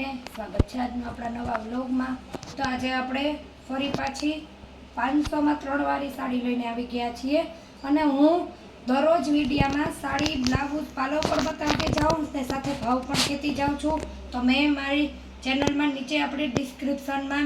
સ્વાગત છે આજના આપણા નવા વ્લોગમાં। તો આજે આપણે ફરી પાછી 500માં 3 વાળી સાડી લઈને આવી ગયા છીએ અને હું દરરોજ વિડીયામાં સાડી બ્લાઉઝ પાલો પર બતાવતી જાઉં ને સાથે ભાવ પણ કહેતી જાઉં છું। તો મેં મારી ચેનલમાં નીચે આપણે ડિસ્ક્રિપ્શનમાં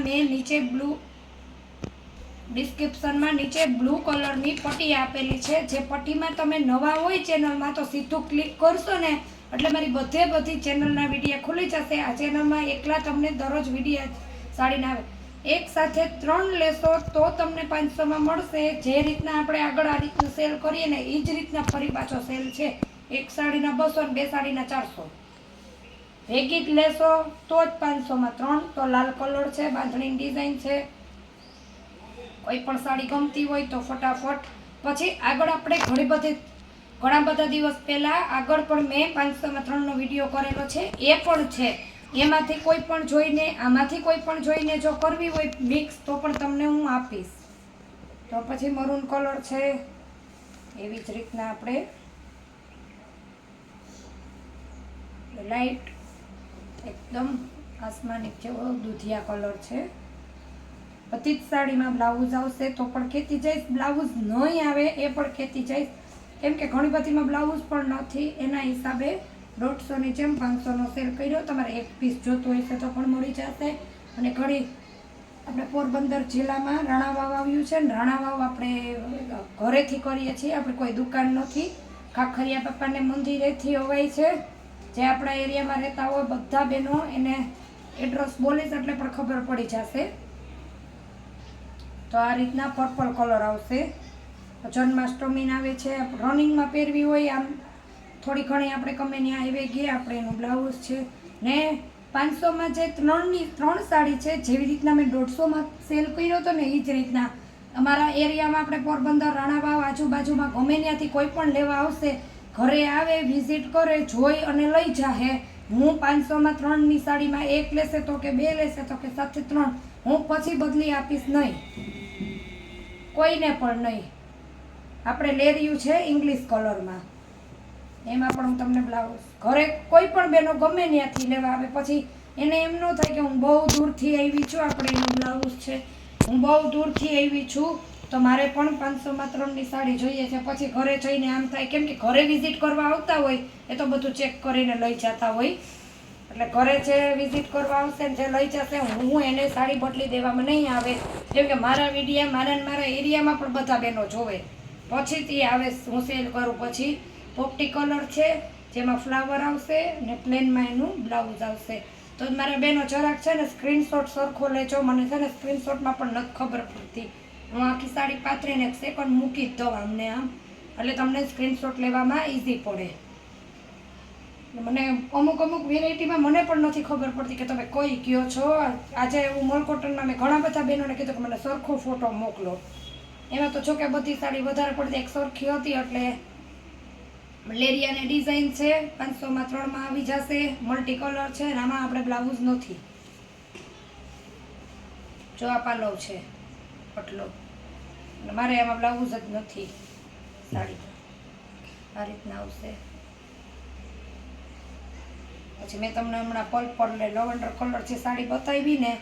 નીચે બ્લુ કલરની પટ્ટી આપેલી છે। જે પટ્ટીમાં તમે નવા હોય ચેનલમાં તો સીધું ક્લિક કરશો ને એટલે મારી બધી ચેનલના વિડીયા ખુલી જશે। આ ચેનલમાં એકલા તમને દરરોજ વિડીયા સાડીના આવે, એક સાથે 3 લેશો તો તમને 500માં મળશે। જે રીતના આપણે આગળ આ રીતનું સેલ કરીએ ને એ જ રીતના ફરી પાછો સેલ છે। એક સાડીના 200 અને 2 સાડીના 400 ભેગી જ લેશો તો જ 500માં 3। તો લાલ કલર છે, બાંધણીની ડિઝાઇન છે। કોઈ પણ સાડી ગમતી હોય તો ફટાફટ પછી આગળ આપણે ઘણા બધા દિવસ પહેલા આગળ પણ મેં 500માં 3નો વિડીયો કરેલો છે, એ પણ છે। એમાંથી કોઈ પણ જોઈને આમાંથી કોઈ પણ જોઈને જો કરવી હોય મિક્સ તો પણ તમને હું આપીશ। તો પછી મરૂન કલર છે, એવી જ રીતના આપણે લાઈટ એકદમ આસમાની જેવો દૂધિયા કલર છે। બધી જ સાડીમાં બ્લાઉઝ આવશે તો પણ કહેતી જઈશ, બ્લાઉઝ નહીં આવે એ પણ કહેતી જઈશ, કેમ કે ઘણી બધીમાં બ્લાઉઝ પણ નથી। એના હિસાબે 150ની જેમ 500નો સેલ કર્યો। તમારે એક પીસ જોતું હશે તો પણ મળી જશે। અને ઘણી આપણે પોરબંદર જિલ્લામાં રાણાવાવ આવ્યું છે ને રાણાવાવ આપણે ઘરેથી કરીએ છીએ, આપણે કોઈ દુકાન નથી। ખાખરિયા બાપાને મંદિરેથી અવાય છે। જે આપણા એરિયામાં રહેતા હોય બધા બહેનો એને એડ્રેસ બોલીશ એટલે પણ ખબર પડી જશે। તો આ રીતના પર્પલ કલર આવશે। જન્માષ્ટમી આવે છે, રનિંગમાં પહેરવી હોય આમ થોડી ઘણી આપણે ગમે ત્યાં આવી ગઈએ આપણે એનું બ્લાઉઝ છે ને 500માં જે 3 સાડી છે, જેવી રીતના મેં 150માં સેલ કર્યો હતો ને એ જ રીતના અમારા એરિયામાં આપણે પોરબંદર રાણાવાવ આજુબાજુમાં ગમે ત્યાંથી કોઈ પણ લેવા આવશે, ઘરે આવે વિઝિટ કરે જોઈ અને લઈ જાહે। હું 500માં 3ની સાડીમાં 1 લેશે તો કે 2 લેશે તો કે સાથે 3 હું પછી બદલી આપીશ નહીં, કોઈને પણ નહીં। આપણે લેરિયું છે ઇંગ્લિશ કલરમાં, એમાં પણ હું તમને બ્લાઉઝ ઘરે કોઈ પણ બહેનો ગમે ત્યાંથી લેવા આવે પછી એને એમ ન થાય કે હું બહુ દૂરથી આવી છું, આપણે એનું બ્લાઉઝ છે હું બહુ દૂરથી આવી છું તો મારે પણ 500માં 3ની સાડી જોઈએ છે। પછી ઘરે જઈને આમ થાય, કેમ કે ઘરે વિઝિટ કરવા આવતા હોય એ તો બધું ચેક કરીને લઈ જતા હોય, એટલે ઘરે જે વિઝિટ કરવા આવશે ને જે લઈ જશે હું એને સાડી બદલી દેવામાં નહીં આવે। જેમ કે મારા વિડીયા મારા એરિયામાં પણ બધા બહેનો જોવે પછીથી આવે, હું સેલ કરું પછી પોપટી કલર છે જેમાં ફ્લાવર આવશે ને પ્લેનમાં એનું બ્લાઉઝ આવશે। તો મારા બહેનો જરાક છે ને સ્ક્રીનશોટ સરખો લેજો, મને છે ને સ્ક્રીનશોટમાં પણ નથી ખબર પડતી। હું આખી સાડી પાથરીને 1 સેકન્ડ મૂકી જ દઉં આમને આમ, એટલે તમને સ્ક્રીનશોટ લેવામાં ઇઝી પડે। મને અમુક વેરાયટીમાં મને પણ નથી ખબર પડતી કે તમે કોઈ કયો છો। આજે હું મલ કોટનમાં મેં ઘણા બધા બહેનોને કીધું કે મને સરખો ફોટો મોકલો, એમાં તો જો કે બધી સાડી વધારે પડતી એક સરખી હતી એટલે લેરિયાની ડિઝાઇન છે, 500માં 3માં આવી જશે। મલ્ટી કલર છે, આમાં આપણે બ્લાઉઝ નથી, જો આ પાલો છે પટલો, મારે એમાં બ્લાઉઝ જ નથી। સાડી આ રીતના આવશે। પછી મેં તમને હમણાં પર્પલ ને લવંડર કલર છે સાડી બતાવી ને,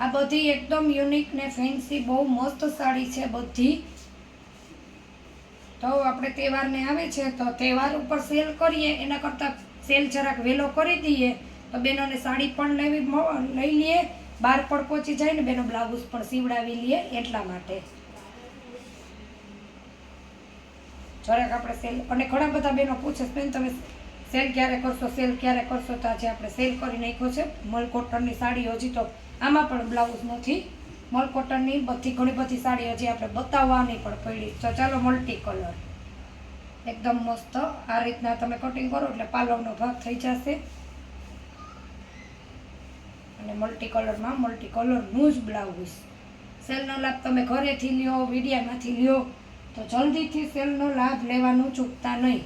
આ બધી એકદમ યુનિક ને ફેન્સી બહુ મસ્ત સાડી છે બધી। તો આપણે તહેવારને આવે છે તો તહેવાર ઉપર સેલ કરીએ એના કરતાં સેલ જરાક વહેલો કરી દઈએ તો બહેનોને સાડી પણ લઈ લઈએ, બહાર પણ પહોંચી જાય ને બેનો બ્લાઉઝ પણ સીવડાવી લઈએ એટલા માટે જરાક આપણે સેલ। અને ઘણા બધા બહેનો પૂછે બેન તમે સેલ ક્યારે કરશો તો આજે આપણે સેલ કરી નાખ્યો છે। મલ કોટનની સાડી હજી તો આમાં પણ બ્લાઉઝ નથી, મલ કોટનની ઘણી બધી સાડી હજી આપણે બતાવવાની પણ પડી। તો ચાલો મલ્ટી કલર એકદમ મસ્ત આ રીતના તમે કટિંગ કરો એટલે પાલવનો ભાગ થઈ જશે અને મલ્ટી કલરમાં મલ્ટી કલરનું જ બ્લાઉઝ। સેલનો લાભ તમે ઘરેથી લ્યો, વિડીયામાંથી લ્યો તો જલ્દીથી સેલનો લાભ લેવાનું ચૂકતા નહીં।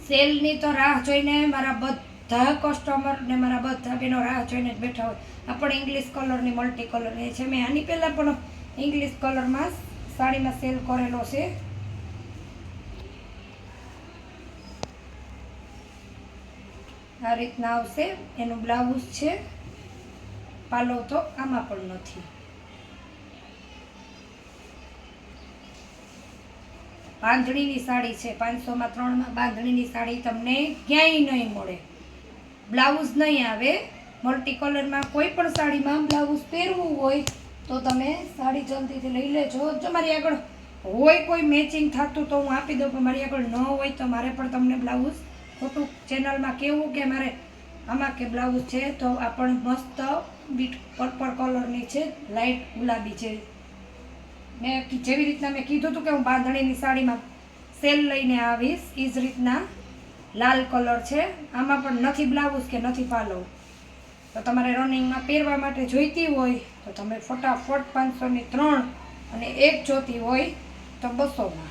સેલની તો રાહ જોઈને મારા બધા કસ્ટમર ને મારા બધા બહેનો રાહ જોઈને જ બેઠા હોય। આ પણ ઇંગ્લિશ કલરની મલ્ટી કલરની છે, મેં આની પહેલાં પણ ઇંગ્લિશ કલરમાં સાડીમાં સેલ કરેલો છે। આ રીતના આવશે. એનું બ્લાઉઝ છે. પાલો તો આમાં પણ નથી. બાંધણીની સાડી છે. 500માં 3માં બાંધણીની સાડી તમને ક્યાંય નહીં મળે. બ્લાઉઝ નહીં આવે. મલ્ટી કલરમાં કોઈ પણ સાડીમાં બ્લાઉઝ પહેરવું હોય તો તમે સાડી જલ્દીથી લઈ લેજો. જો મારી આગળ હોય કોઈ મેચિંગ થતું તો હું આપી દઉં, પણ મારી આગળ ન હોય તો મારે પણ તમને બ્લાઉઝ ખોટું ચેનલમાં કહેવું કે મારે આમાં કે બ્લાઉઝ છે તો આ પણ મસ્ત બીટ પર્પલ કલરની છે, લાઇટ ગુલાબી છે. મેં જેવી રીતના મેં કીધું હતું કે હું બાંધણીની સાડીમાં સેલ લઈને આવીશ, એ જ રીતના લાલ કલર છે. આમાં પણ નથી બ્લાઉઝ કે નથી પાલો. તો તમારે રનિંગમાં પહેરવા માટે જોઈતી હોય તો તમે ફટાફટ 500ની 3 અને 1 જોતી હોય તો 200માં,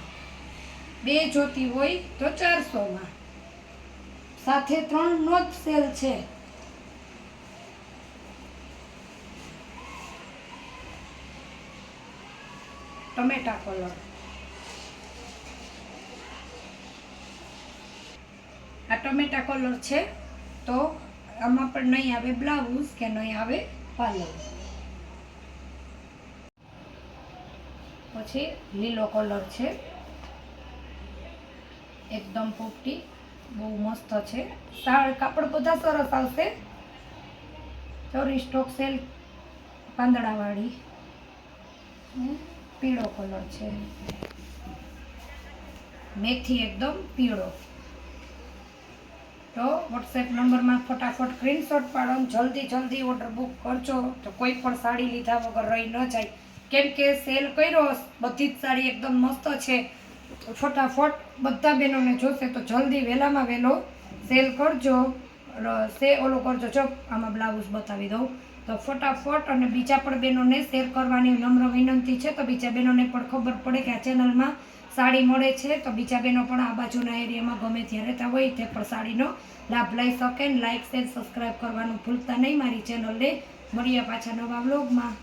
2 જોતી હોય તો 400માં. સાથે 3નો જ સેલ છે. ટમેટા કલર, આ ટમેટા કલર છે. તો આમાં પણ નહીં આવે બ્લાઉઝ કે નહીં આવે પાલો. પછી લીલો કલર છે, એકદમ પોપટી, બહુ મસ્ત છે. કાપડ બધા સરસ આવશે. ચોરી સ્ટોક સેલ પાંદડાવાળી. પીળો કલર છે, મેથી એકદમ પીળો. તો વોટ્સએપ નંબરમાં ફટાફટ સ્ક્રીનશોટ પાડો, જલ્દી ઓર્ડર બુક કરજો તો કોઈ પણ સાડી લીધા વગર રહી ન જાય. કેમ કે સેલ કર્યો, બધી જ સાડી એકદમ મસ્ત છે. ફટાફટ બધા બહેનોને જોશે તો જલ્દી વહેલામાં વહેલો સેલ કરજો. ઓલો કરજો. જો આમાં બ્લાઉઝ બતાવી દઉં તો ફટાફટ. અને બીજા પણ બહેનોને શેર કરવાની નમ્ર વિનંતી છે, તો બીજા બહેનોને પણ ખબર પડે કે આ ચેનલમાં સાડી મળે છે. તો બીજા બહેનો પણ આ બાજુના એરિયામાં ગમે ત્યાં રહેતા હોય તે પણ સાડીનો લાભ લઈ શકે. લાઇક, શેર, સબસ્ક્રાઈબ કરવાનું ભૂલતા નહીં મારી ચેનલને. મળીએ પાછા નવા વ્લોગમાં.